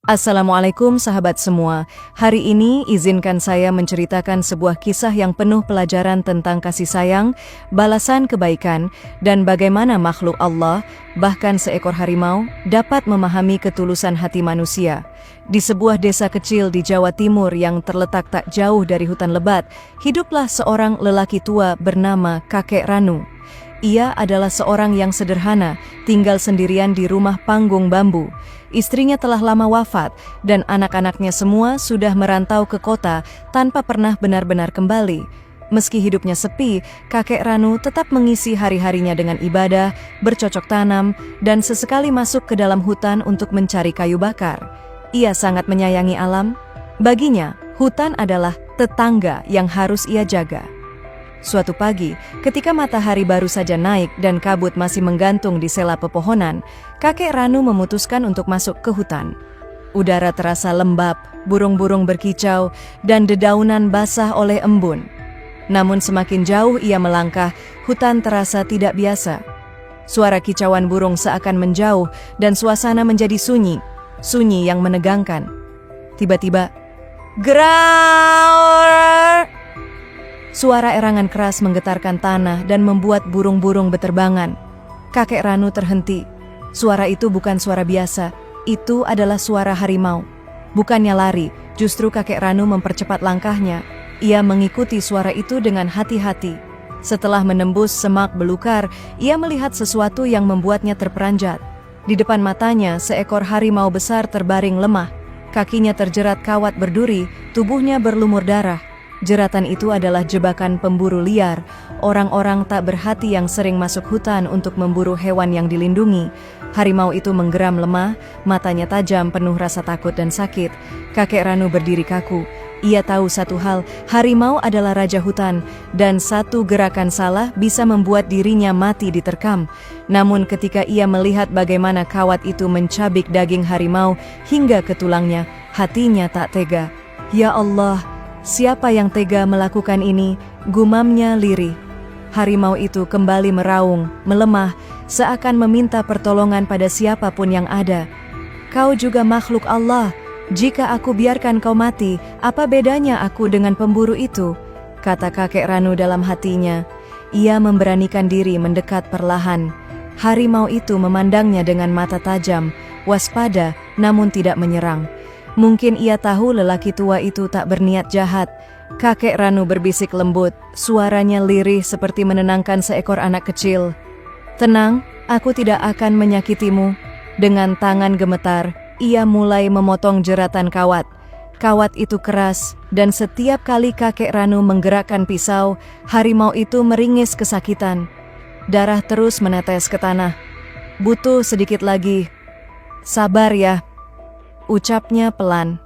Assalamualaikum sahabat semua. Hari ini izinkan saya menceritakan sebuah kisah yang penuh pelajaran tentang kasih sayang, balasan kebaikan, dan bagaimana makhluk Allah, bahkan seekor harimau, dapat memahami ketulusan hati manusia. Di sebuah desa kecil di Jawa Timur yang terletak tak jauh dari hutan lebat, hiduplah seorang lelaki tua bernama Kakek Ranu. Ia adalah seorang yang sederhana, tinggal sendirian di rumah panggung bambu. Istrinya telah lama wafat, dan anak-anaknya semua sudah merantau ke kota tanpa pernah benar-benar kembali. Meski hidupnya sepi, Kakek Ranu tetap mengisi hari-harinya dengan ibadah, bercocok tanam, dan sesekali masuk ke dalam hutan untuk mencari kayu bakar. Ia sangat menyayangi alam. Baginya, hutan adalah tetangga yang harus ia jaga. Suatu pagi, ketika matahari baru saja naik dan kabut masih menggantung di sela pepohonan, Kakek Ranu memutuskan untuk masuk ke hutan. Udara terasa lembab, burung-burung berkicau, dan dedaunan basah oleh embun. Namun semakin jauh ia melangkah, hutan terasa tidak biasa. Suara kicauan burung seakan menjauh dan suasana menjadi sunyi yang menegangkan. Tiba-tiba, graur! Suara erangan keras menggetarkan tanah dan membuat burung-burung beterbangan. Kakek Ranu terhenti. Suara itu bukan suara biasa, itu adalah suara harimau. Bukannya lari, justru Kakek Ranu mempercepat langkahnya. Ia mengikuti suara itu dengan hati-hati. Setelah menembus semak belukar, ia melihat sesuatu yang membuatnya terperanjat. Di depan matanya, seekor harimau besar terbaring lemah. Kakinya terjerat kawat berduri, tubuhnya berlumur darah. Jeratan itu adalah jebakan pemburu liar, orang-orang tak berhati yang sering masuk hutan untuk memburu hewan yang dilindungi. Harimau itu menggeram lemah, matanya tajam penuh rasa takut dan sakit. Kakek Ranu berdiri kaku. Ia tahu satu hal, harimau adalah raja hutan, dan satu gerakan salah bisa membuat dirinya mati diterkam. Namun ketika ia melihat bagaimana kawat itu mencabik daging harimau hingga ke tulangnya, hatinya tak tega. Ya Allah, siapa yang tega melakukan ini? Gumamnya lirih. Harimau itu kembali meraung, melemah, seakan meminta pertolongan pada siapapun yang ada. Kau juga makhluk Allah. Jika aku biarkan kau mati, apa bedanya aku dengan pemburu itu? Kata Kakek Ranu dalam hatinya. Ia memberanikan diri mendekat perlahan. Harimau itu memandangnya dengan mata tajam, waspada namun tidak menyerang. Mungkin ia tahu lelaki tua itu tak berniat jahat. Kakek Ranu berbisik lembut, suaranya lirih seperti menenangkan seekor anak kecil. Tenang, aku tidak akan menyakitimu. Dengan tangan gemetar, ia mulai memotong jeratan kawat. Kawat itu keras, dan setiap kali Kakek Ranu menggerakkan pisau, harimau itu meringis kesakitan. Darah terus menetes ke tanah. Butuh sedikit lagi. Sabar ya, ucapnya pelan.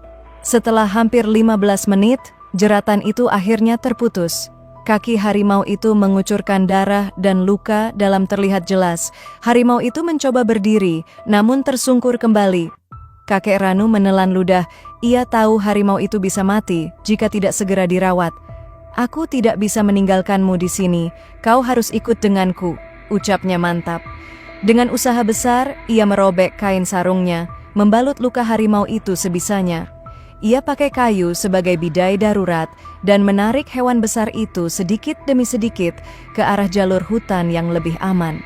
Setelah hampir 15 menit, jeratan itu akhirnya terputus. Kaki harimau itu mengucurkan darah dan luka dalam terlihat jelas. Harimau itu mencoba berdiri, namun tersungkur kembali. Kakek Ranu menelan ludah. Ia tahu harimau itu bisa mati jika tidak segera dirawat. Aku tidak bisa meninggalkanmu di sini. Kau harus ikut denganku, ucapnya mantap. Dengan usaha besar, ia merobek kain sarungnya, membalut luka harimau itu sebisanya. Ia pakai kayu sebagai bidai darurat dan menarik hewan besar itu sedikit demi sedikit ke arah jalur hutan yang lebih aman.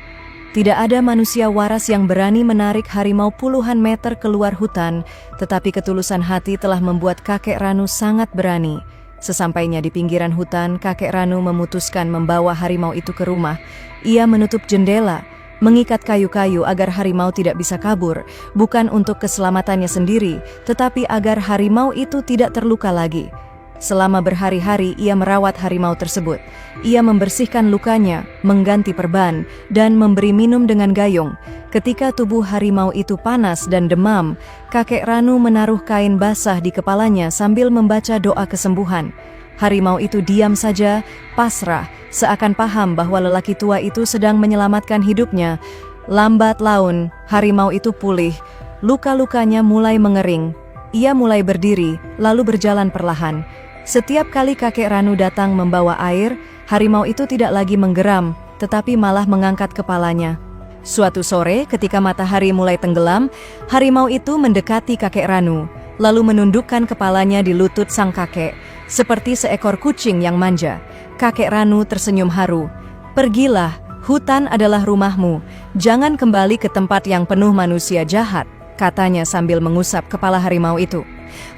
Tidak ada manusia waras yang berani menarik harimau puluhan meter keluar hutan, tetapi ketulusan hati telah membuat Kakek Ranu sangat berani. Sesampainya di pinggiran hutan, Kakek Ranu memutuskan membawa harimau itu ke rumah. Ia menutup jendela, mengikat kayu-kayu agar harimau tidak bisa kabur, bukan untuk keselamatannya sendiri, tetapi agar harimau itu tidak terluka lagi. Selama berhari-hari ia merawat harimau tersebut. Ia membersihkan lukanya, mengganti perban, dan memberi minum dengan gayung. Ketika tubuh harimau itu panas dan demam, Kakek Ranu menaruh kain basah di kepalanya sambil membaca doa kesembuhan. Harimau itu diam saja, pasrah, seakan paham bahwa lelaki tua itu sedang menyelamatkan hidupnya. Lambat laun, harimau itu pulih. Luka-lukanya mulai mengering. Ia mulai berdiri, lalu berjalan perlahan. Setiap kali Kakek Ranu datang membawa air, harimau itu tidak lagi menggeram, tetapi malah mengangkat kepalanya. Suatu sore ketika matahari mulai tenggelam, harimau itu mendekati kakek Ranu, lalu menundukkan kepalanya di lutut sang kakek, seperti seekor kucing yang manja. Kakek Ranu tersenyum haru. "Pergilah, hutan adalah rumahmu, jangan kembali ke tempat yang penuh manusia jahat," katanya sambil mengusap kepala harimau itu.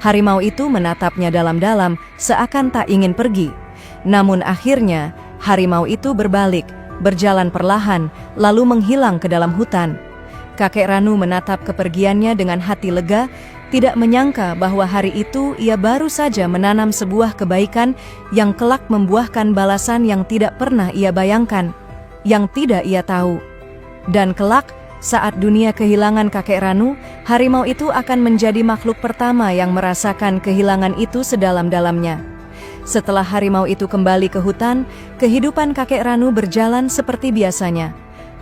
Harimau itu menatapnya dalam-dalam, seakan tak ingin pergi. Namun akhirnya, harimau itu berbalik, berjalan perlahan, lalu menghilang ke dalam hutan. Kakek Ranu menatap kepergiannya dengan hati lega, tidak menyangka bahwa hari itu ia baru saja menanam sebuah kebaikan yang kelak membuahkan balasan yang tidak pernah ia bayangkan, yang tidak ia tahu. Dan kelak, saat dunia kehilangan kakek Ranu, harimau itu akan menjadi makhluk pertama yang merasakan kehilangan itu sedalam-dalamnya. Setelah harimau itu kembali ke hutan, kehidupan kakek Ranu berjalan seperti biasanya.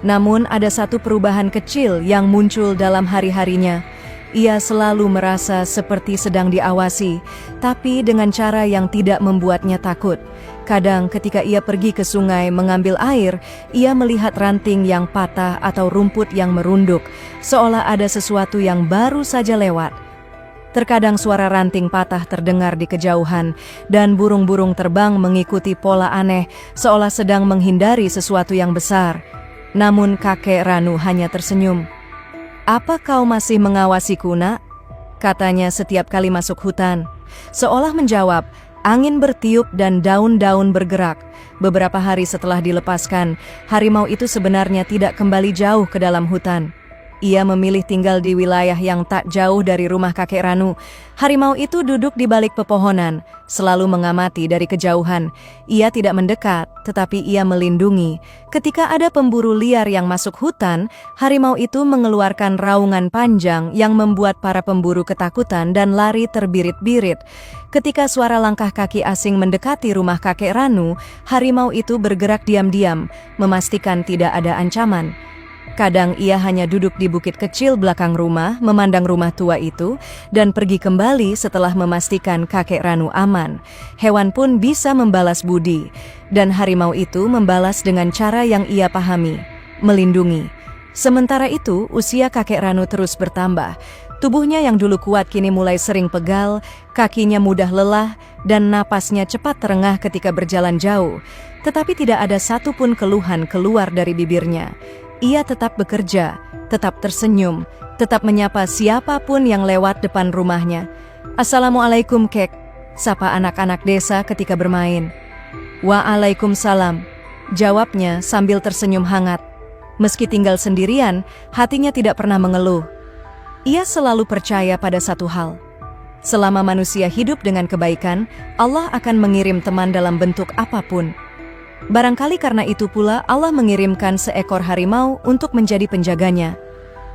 Namun ada satu perubahan kecil yang muncul dalam hari-harinya. Ia selalu merasa seperti sedang diawasi, tapi dengan cara yang tidak membuatnya takut. Kadang ketika ia pergi ke sungai mengambil air, ia melihat ranting yang patah atau rumput yang merunduk, seolah ada sesuatu yang baru saja lewat. Terkadang suara ranting patah terdengar di kejauhan, dan burung-burung terbang mengikuti pola aneh, seolah sedang menghindari sesuatu yang besar. Namun kakek Ranu hanya tersenyum. "Apa kau masih mengawasiku, nak?" katanya setiap kali masuk hutan. Seolah menjawab, angin bertiup dan daun-daun bergerak. Beberapa hari setelah dilepaskan, harimau itu sebenarnya tidak kembali jauh ke dalam hutan. Ia memilih tinggal di wilayah yang tak jauh dari rumah kakek Ranu. Harimau itu duduk di balik pepohonan, selalu mengamati dari kejauhan. Ia tidak mendekat, tetapi ia melindungi. Ketika ada pemburu liar yang masuk hutan, harimau itu mengeluarkan raungan panjang yang membuat para pemburu ketakutan dan lari terbirit-birit. Ketika suara langkah kaki asing mendekati rumah kakek Ranu, harimau itu bergerak diam-diam, memastikan tidak ada ancaman. Kadang ia hanya duduk di bukit kecil belakang rumah, memandang rumah tua itu, dan pergi kembali setelah memastikan kakek Ranu aman. Hewan pun bisa membalas budi, dan harimau itu membalas dengan cara yang ia pahami, melindungi. Sementara itu, usia kakek Ranu terus bertambah. Tubuhnya yang dulu kuat kini mulai sering pegal, kakinya mudah lelah, dan napasnya cepat terengah ketika berjalan jauh. Tetapi tidak ada satupun keluhan keluar dari bibirnya. Ia tetap bekerja, tetap tersenyum, tetap menyapa siapapun yang lewat depan rumahnya. "Assalamualaikum, Kek," sapa anak-anak desa ketika bermain. "Waalaikumsalam," jawabnya sambil tersenyum hangat. Meski tinggal sendirian, hatinya tidak pernah mengeluh. Ia selalu percaya pada satu hal. Selama manusia hidup dengan kebaikan, Allah akan mengirim teman dalam bentuk apapun. Barangkali karena itu pula Allah mengirimkan seekor harimau untuk menjadi penjaganya.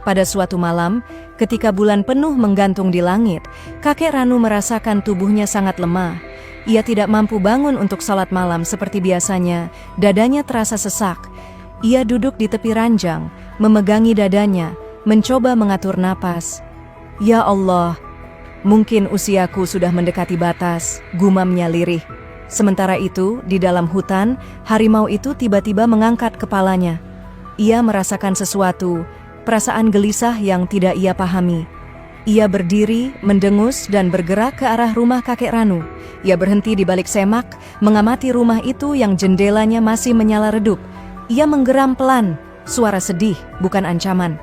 Pada suatu malam, ketika bulan penuh menggantung di langit, kakek Ranu merasakan tubuhnya sangat lemah. Ia tidak mampu bangun untuk salat malam seperti biasanya, dadanya terasa sesak. Ia duduk di tepi ranjang, memegangi dadanya, mencoba mengatur napas. "Ya Allah, mungkin usiaku sudah mendekati batas," gumamnya lirih. Sementara itu, di dalam hutan, harimau itu tiba-tiba mengangkat kepalanya. Ia merasakan sesuatu, perasaan gelisah yang tidak ia pahami. Ia berdiri, mendengus, dan bergerak ke arah rumah kakek Ranu. Ia berhenti di balik semak, mengamati rumah itu yang jendelanya masih menyala redup. Ia menggeram pelan, suara sedih, bukan ancaman.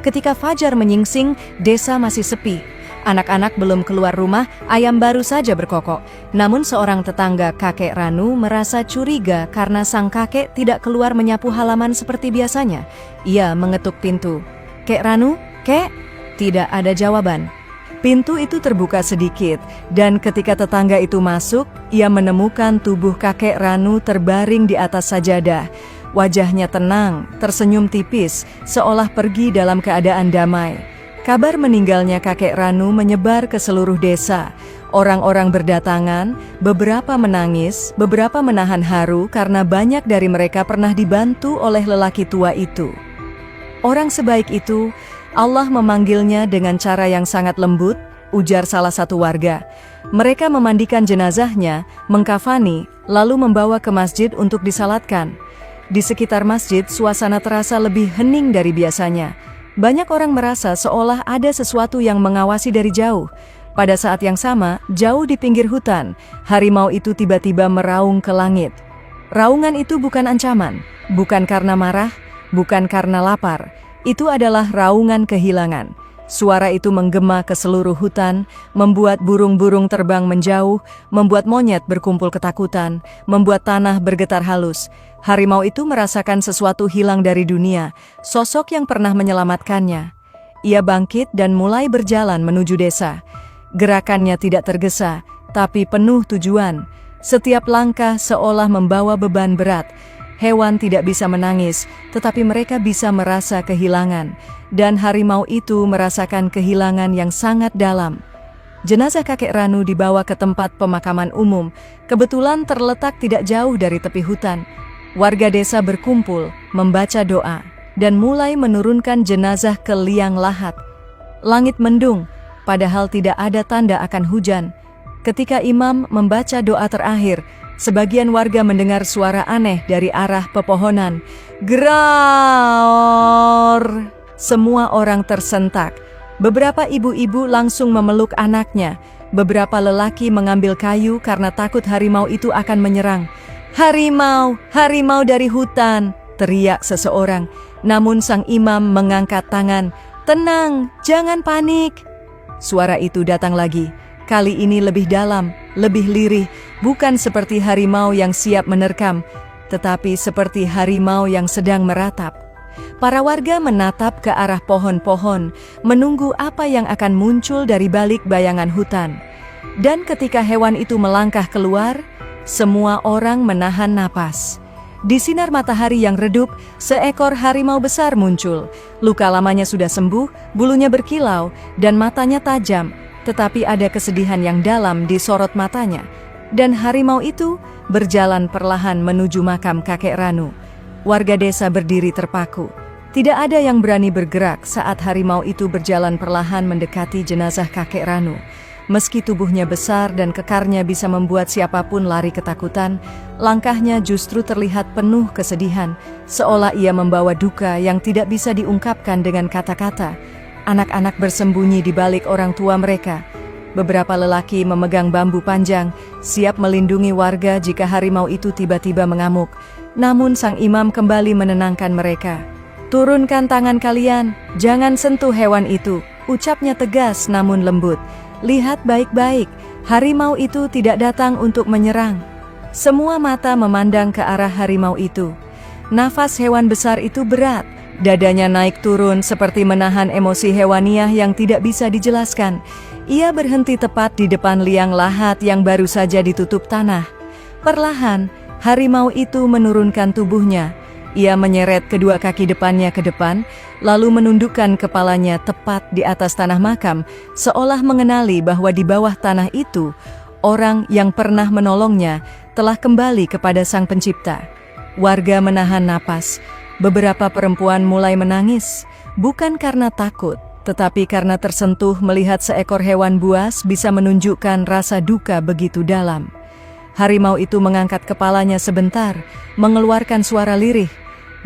Ketika fajar menyingsing, desa masih sepi. Anak-anak belum keluar rumah, ayam baru saja berkokok. Namun seorang tetangga kakek Ranu merasa curiga karena sang kakek tidak keluar menyapu halaman seperti biasanya. Ia mengetuk pintu. "Kek Ranu, Kek?" Tidak ada jawaban. Pintu itu terbuka sedikit, dan ketika tetangga itu masuk, ia menemukan tubuh kakek Ranu terbaring di atas sajadah. Wajahnya tenang, tersenyum tipis, seolah pergi dalam keadaan damai. Kabar meninggalnya kakek Ranu menyebar ke seluruh desa. Orang-orang berdatangan, beberapa menangis, beberapa menahan haru karena banyak dari mereka pernah dibantu oleh lelaki tua itu. "Orang sebaik itu, Allah memanggilnya dengan cara yang sangat lembut," ujar salah satu warga. Mereka memandikan jenazahnya, mengkafani, lalu membawa ke masjid untuk disalatkan. Di sekitar masjid, suasana terasa lebih hening dari biasanya. Banyak orang merasa seolah ada sesuatu yang mengawasi dari jauh. Pada saat yang sama, jauh di pinggir hutan, harimau itu tiba-tiba meraung ke langit. Raungan itu bukan ancaman, bukan karena marah, bukan karena lapar. Itu adalah raungan kehilangan. Suara itu menggema ke seluruh hutan, membuat burung-burung terbang menjauh, membuat monyet berkumpul ketakutan, membuat tanah bergetar halus. Harimau itu merasakan sesuatu hilang dari dunia, sosok yang pernah menyelamatkannya. Ia bangkit dan mulai berjalan menuju desa. Gerakannya tidak tergesa, tapi penuh tujuan. Setiap langkah seolah membawa beban berat. Hewan tidak bisa menangis, tetapi mereka bisa merasa kehilangan. Dan harimau itu merasakan kehilangan yang sangat dalam. Jenazah kakek Ranu dibawa ke tempat pemakaman umum, kebetulan terletak tidak jauh dari tepi hutan. Warga desa berkumpul, membaca doa, dan mulai menurunkan jenazah ke liang lahat. Langit mendung, padahal tidak ada tanda akan hujan. Ketika imam membaca doa terakhir, sebagian warga mendengar suara aneh dari arah pepohonan. Graor! Semua orang tersentak. Beberapa ibu-ibu langsung memeluk anaknya. Beberapa lelaki mengambil kayu karena takut harimau itu akan menyerang. Harimau! Harimau dari hutan! Teriak seseorang. Namun sang imam mengangkat tangan. Tenang, jangan panik. Suara itu datang lagi. Kali ini lebih dalam, lebih lirih, bukan seperti harimau yang siap menerkam, tetapi seperti harimau yang sedang meratap. Para warga menatap ke arah pohon-pohon, menunggu apa yang akan muncul dari balik bayangan hutan. Dan ketika hewan itu melangkah keluar, semua orang menahan napas. Di sinar matahari yang redup, seekor harimau besar muncul. Luka lamanya sudah sembuh, bulunya berkilau, dan matanya tajam. Tetapi ada kesedihan yang dalam di sorot matanya. Dan harimau itu berjalan perlahan menuju makam kakek Ranu. Warga desa berdiri terpaku. Tidak ada yang berani bergerak saat harimau itu berjalan perlahan mendekati jenazah kakek Ranu. Meski tubuhnya besar dan kekarnya bisa membuat siapapun lari ketakutan, langkahnya justru terlihat penuh kesedihan, seolah ia membawa duka yang tidak bisa diungkapkan dengan kata-kata. Anak-anak bersembunyi di balik orang tua mereka. Beberapa lelaki memegang bambu panjang, siap melindungi warga jika harimau itu tiba-tiba mengamuk. Namun sang imam kembali menenangkan mereka. Turunkan tangan kalian, jangan sentuh hewan itu, ucapnya tegas namun lembut. Lihat baik-baik, harimau itu tidak datang untuk menyerang. Semua mata memandang ke arah harimau itu. Nafas hewan besar itu berat, dadanya naik turun seperti menahan emosi hewaniah yang tidak bisa dijelaskan. Ia berhenti tepat di depan liang lahat yang baru saja ditutup tanah. Perlahan, harimau itu menurunkan tubuhnya. Ia menyeret kedua kaki depannya ke depan, lalu menundukkan kepalanya tepat di atas tanah makam, seolah mengenali bahwa di bawah tanah itu, orang yang pernah menolongnya telah kembali kepada Sang Pencipta. Warga menahan napas. Beberapa perempuan mulai menangis, bukan karena takut, tetapi karena tersentuh melihat seekor hewan buas bisa menunjukkan rasa duka begitu dalam. Harimau itu mengangkat kepalanya sebentar, mengeluarkan suara lirih,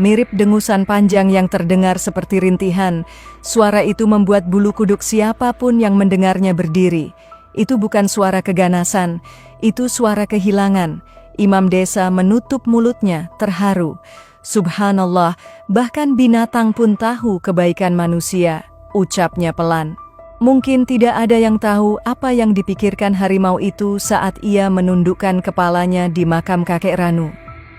mirip dengusan panjang yang terdengar seperti rintihan. Suara itu membuat bulu kuduk siapapun yang mendengarnya berdiri. Itu bukan suara keganasan, itu suara kehilangan. Imam desa menutup mulutnya, terharu. Subhanallah, bahkan binatang pun tahu kebaikan manusia, ucapnya pelan. Mungkin tidak ada yang tahu apa yang dipikirkan harimau itu saat ia menundukkan kepalanya di makam kakek Ranu.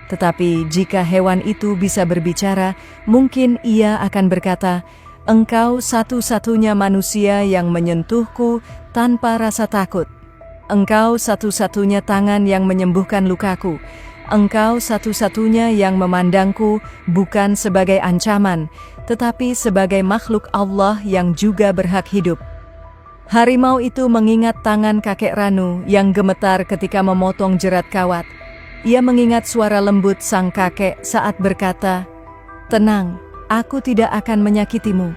Tetapi jika hewan itu bisa berbicara, mungkin ia akan berkata, "Engkau satu-satunya manusia yang menyentuhku tanpa rasa takut. Engkau satu-satunya tangan yang menyembuhkan lukaku. Engkau satu-satunya yang memandangku bukan sebagai ancaman, tetapi sebagai makhluk Allah yang juga berhak hidup." Harimau itu mengingat tangan kakek Ranu yang gemetar ketika memotong jerat kawat. Ia mengingat suara lembut sang kakek saat berkata, "Tenang, aku tidak akan menyakitimu."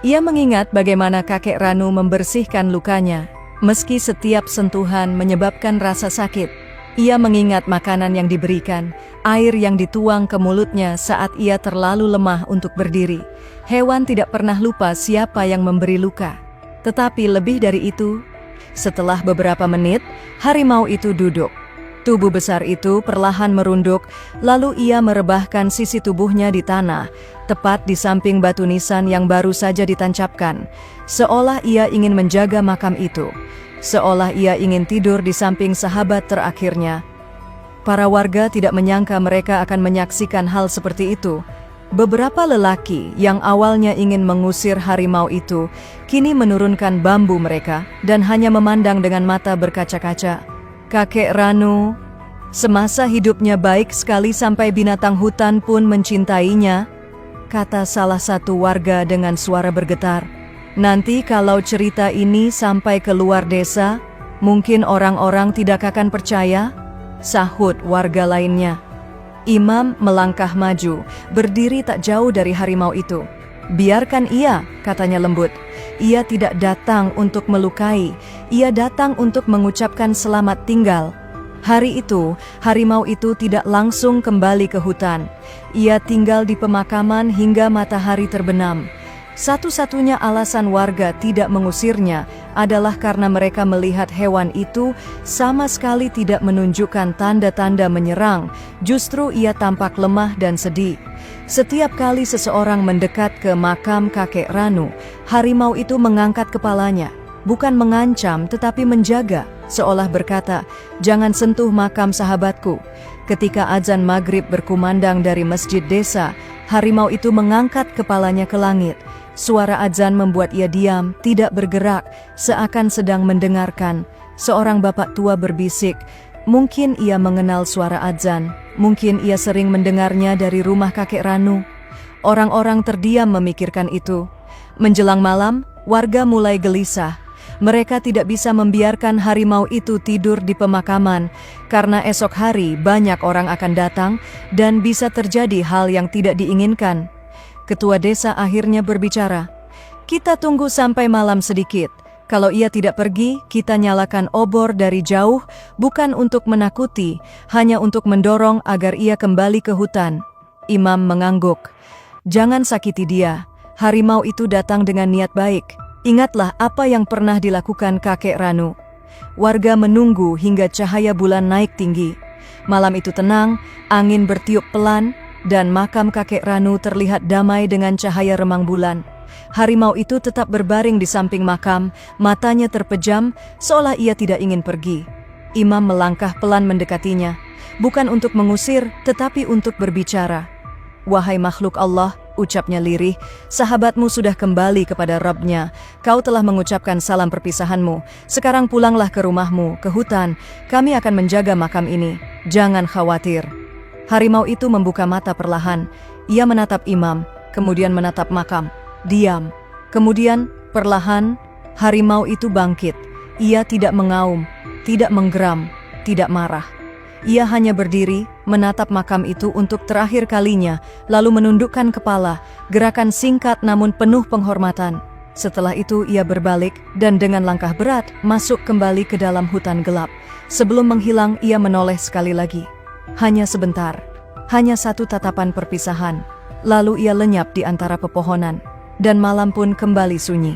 Ia mengingat bagaimana kakek Ranu membersihkan lukanya, meski setiap sentuhan menyebabkan rasa sakit. Ia mengingat makanan yang diberikan, air yang dituang ke mulutnya saat ia terlalu lemah untuk berdiri. Hewan tidak pernah lupa siapa yang memberi luka. Tetapi lebih dari itu, setelah beberapa menit, harimau itu duduk. Tubuh besar itu perlahan merunduk, lalu ia merebahkan sisi tubuhnya di tanah, tepat di samping batu nisan yang baru saja ditancapkan, seolah ia ingin menjaga makam itu. Seolah ia ingin tidur di samping sahabat terakhirnya. Para warga tidak menyangka mereka akan menyaksikan hal seperti itu. Beberapa lelaki yang awalnya ingin mengusir harimau itu, kini menurunkan bambu mereka dan hanya memandang dengan mata berkaca-kaca. Kakek Ranu, semasa hidupnya baik sekali sampai binatang hutan pun mencintainya, kata salah satu warga dengan suara bergetar. Nanti kalau cerita ini sampai keluar desa, mungkin orang-orang tidak akan percaya, sahut warga lainnya. Imam melangkah maju, berdiri tak jauh dari harimau itu. Biarkan ia, katanya lembut. Ia tidak datang untuk melukai, ia datang untuk mengucapkan selamat tinggal. Hari itu, harimau itu tidak langsung kembali ke hutan. Ia tinggal di pemakaman hingga matahari terbenam. Satu-satunya alasan warga tidak mengusirnya adalah karena mereka melihat hewan itu sama sekali tidak menunjukkan tanda-tanda menyerang, justru ia tampak lemah dan sedih. Setiap kali seseorang mendekat ke makam kakek Ranu, harimau itu mengangkat kepalanya, bukan mengancam tetapi menjaga, seolah berkata, "Jangan sentuh makam sahabatku." Ketika azan maghrib berkumandang dari masjid desa, harimau itu mengangkat kepalanya ke langit. Suara azan membuat ia diam, tidak bergerak, seakan sedang mendengarkan. Seorang bapak tua berbisik, mungkin ia mengenal suara azan, mungkin ia sering mendengarnya dari rumah kakek Ranu. Orang-orang terdiam memikirkan itu. Menjelang malam, warga mulai gelisah. Mereka tidak bisa membiarkan harimau itu tidur di pemakaman, karena esok hari banyak orang akan datang dan bisa terjadi hal yang tidak diinginkan. Ketua desa akhirnya berbicara, "Kita tunggu sampai malam sedikit. Kalau ia tidak pergi, kita nyalakan obor dari jauh, bukan untuk menakuti, hanya untuk mendorong agar ia kembali ke hutan." Imam mengangguk, "Jangan sakiti dia. Harimau itu datang dengan niat baik. Ingatlah apa yang pernah dilakukan kakek Ranu." Warga menunggu hingga cahaya bulan naik tinggi. Malam itu tenang, angin bertiup pelan, dan makam kakek Ranu terlihat damai dengan cahaya remang bulan. Harimau itu tetap berbaring di samping makam, matanya terpejam, seolah ia tidak ingin pergi. Imam melangkah pelan mendekatinya, bukan untuk mengusir, tetapi untuk berbicara. "Wahai makhluk Allah," ucapnya lirih, "sahabatmu sudah kembali kepada Rabb-nya. Kau telah mengucapkan salam perpisahanmu. Sekarang pulanglah ke rumahmu, ke hutan. Kami akan menjaga makam ini. Jangan khawatir." Harimau itu membuka mata perlahan. Ia menatap Imam, kemudian menatap makam. Diam. Kemudian, perlahan, harimau itu bangkit. Ia tidak mengaum, tidak menggeram, tidak marah. Ia hanya berdiri, menatap makam itu untuk terakhir kalinya, lalu menundukkan kepala, gerakan singkat namun penuh penghormatan. Setelah itu ia berbalik dan dengan langkah berat masuk kembali ke dalam hutan gelap. Sebelum menghilang, ia menoleh sekali lagi. Hanya sebentar, hanya satu tatapan perpisahan, lalu ia lenyap di antara pepohonan, dan malam pun kembali sunyi.